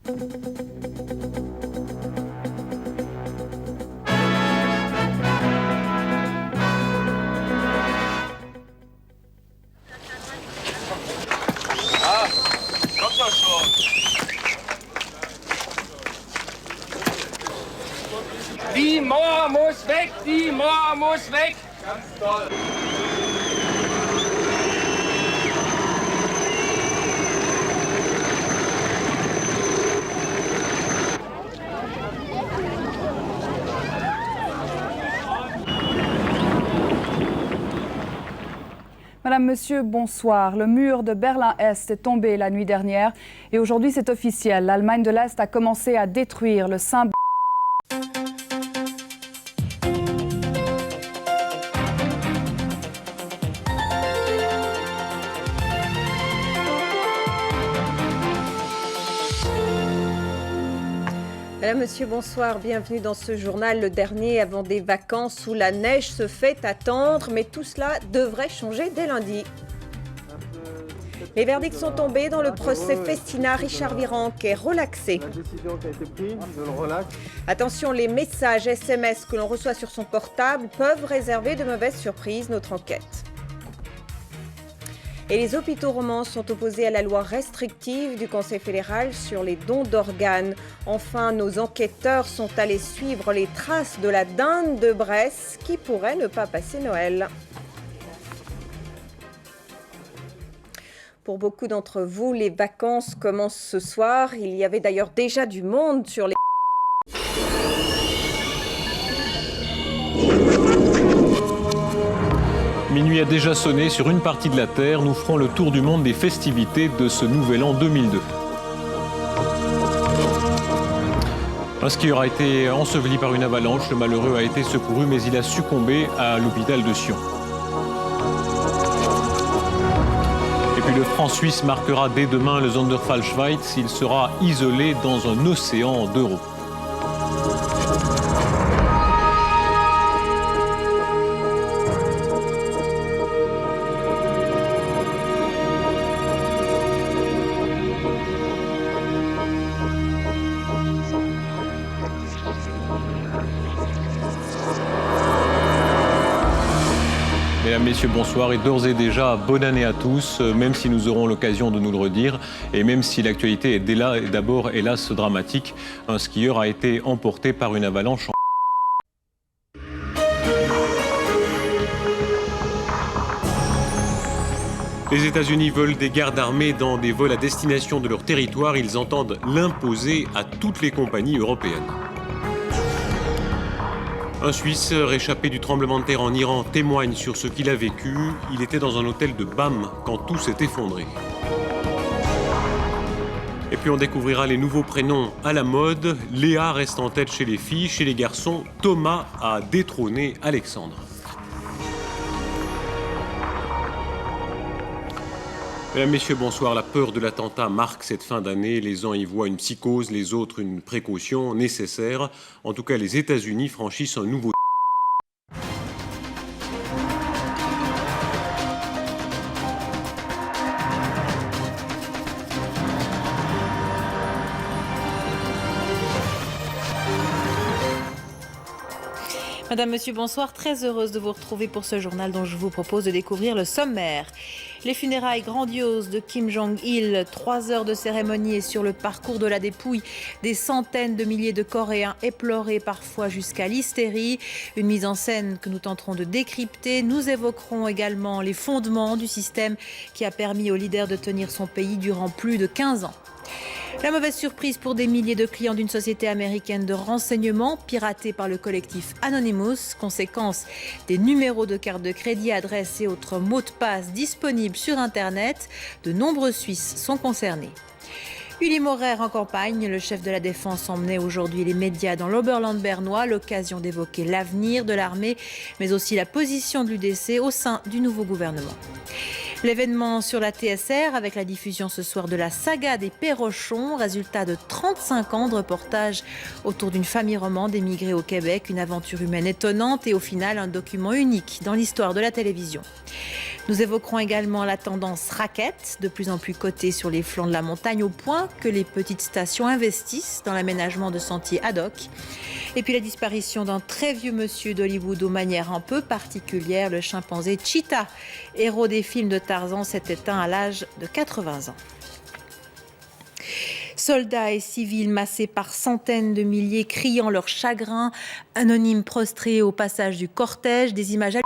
Ah, kommt doch schon. Die Mauer muss weg, die Mauer muss weg. Ganz toll. Madame, Monsieur, bonsoir. Le mur de Berlin-Est est tombé la nuit dernière et aujourd'hui c'est officiel. L'Allemagne de l'Est a commencé à détruire le symbole. Madame, Monsieur, bonsoir. Bienvenue dans ce journal, le dernier avant des vacances où la neige se fait attendre. Mais tout cela devrait changer dès lundi. Les verdicts sont tombés dans le procès Festina. Richard Virenque est relaxé. La décision qui a été prise, je le relaxe. Attention, les messages SMS que l'on reçoit sur son portable peuvent réserver de mauvaises surprises. Notre enquête. Et les hôpitaux romans sont opposés à la loi restrictive du Conseil fédéral sur les dons d'organes. Enfin, nos enquêteurs sont allés suivre les traces de la dinde de Bresse qui pourrait ne pas passer Noël. Pour beaucoup d'entre vous, les vacances commencent ce soir. Il y avait d'ailleurs déjà du monde sur les... Minuit a déjà sonné sur une partie de la Terre. Nous ferons le tour du monde des festivités de ce nouvel an 2002. Un skieur a été enseveli par une avalanche. Le malheureux a été secouru, mais il a succombé à l'hôpital de Sion. Et puis le franc suisse marquera dès demain le Sonderfallschweiz. Il sera isolé dans un océan d'euros. Mesdames, Messieurs, bonsoir et d'ores et déjà, bonne année à tous, même si nous aurons l'occasion de nous le redire et même si l'actualité est d'abord, hélas, dramatique. Un skieur a été emporté par une avalanche. Les États-Unis veulent des gardes armés dans des vols à destination de leur territoire. Ils entendent l'imposer à toutes les compagnies européennes. Un Suisse réchappé du tremblement de terre en Iran témoigne sur ce qu'il a vécu. Il était dans un hôtel de Bam quand tout s'est effondré. Et puis on découvrira les nouveaux prénoms à la mode. Léa reste en tête chez les filles, chez les garçons, Thomas a détrôné Alexandre. Mesdames, Messieurs, bonsoir. La peur de l'attentat marque cette fin d'année. Les uns y voient une psychose, les autres une précaution nécessaire. En tout cas, les États-Unis franchissent un nouveau... Madame, Monsieur, bonsoir. Très heureuse de vous retrouver pour ce journal dont je vous propose de découvrir le sommaire. Les funérailles grandioses de Kim Jong-il, 3 heures de cérémonie et sur le parcours de la dépouille, des centaines de milliers de Coréens éplorés parfois jusqu'à l'hystérie. Une mise en scène que nous tenterons de décrypter. Nous évoquerons également les fondements du système qui a permis au leader de tenir son pays durant plus de 15 ans. La mauvaise surprise pour des milliers de clients d'une société américaine de renseignement piratée par le collectif Anonymous, conséquence des numéros de carte de crédit, adresses et autres mots de passe disponibles sur Internet. De nombreux Suisses sont concernés. Uli Maurer en campagne, le chef de la défense emmenait aujourd'hui les médias dans l'Oberland bernois, l'occasion d'évoquer l'avenir de l'armée, mais aussi la position de l'UDC au sein du nouveau gouvernement. L'événement sur la TSR avec la diffusion ce soir de la saga des Perrochons, résultat de 35 ans de reportage autour d'une famille romande émigrée au Québec, une aventure humaine étonnante et au final un document unique dans l'histoire de la télévision. Nous évoquerons également la tendance raquette, de plus en plus cotée sur les flancs de la montagne au point que les petites stations investissent dans l'aménagement de sentiers ad hoc. Et puis la disparition d'un très vieux monsieur d'Hollywood aux manières un peu particulières, le chimpanzé Cheetah, héros des films de Tarzan, s'est éteint à l'âge de 80 ans. Soldats et civils massés par centaines de milliers, criant leur chagrin, anonymes prostrés au passage du cortège, des images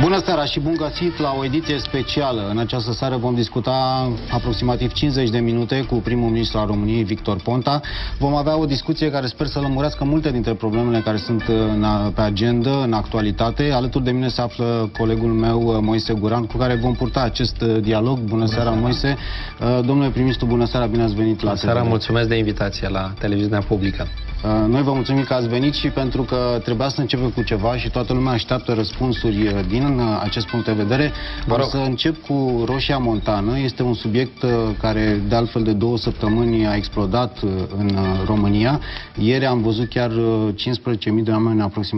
Bună seara și bun găsit la o ediție specială. În această seară vom discuta aproximativ 50 de minute cu primul ministru al României, Victor Ponta. Vom avea o discuție care sper să lămurească multe dintre problemele care sunt pe agenda, în actualitate. Alături de mine se află colegul meu, Moise Guran, cu care vom purta acest dialog. Bună seara, Moise. Domnule prim-ministru, bună seara, bine ați venit la seara. Mulțumesc de invitație la televiziunea publică. Noi vă mulțumim că ați venit și pentru că trebuia să începem cu ceva și toată lumea așteaptă răspunsuri din acest punct de vedere. Vreau să încep cu Roșia Montană. Este un subiect care de altfel de 2 săptămâni a explodat în România. Ieri am văzut chiar 15.000 de oameni aproximativ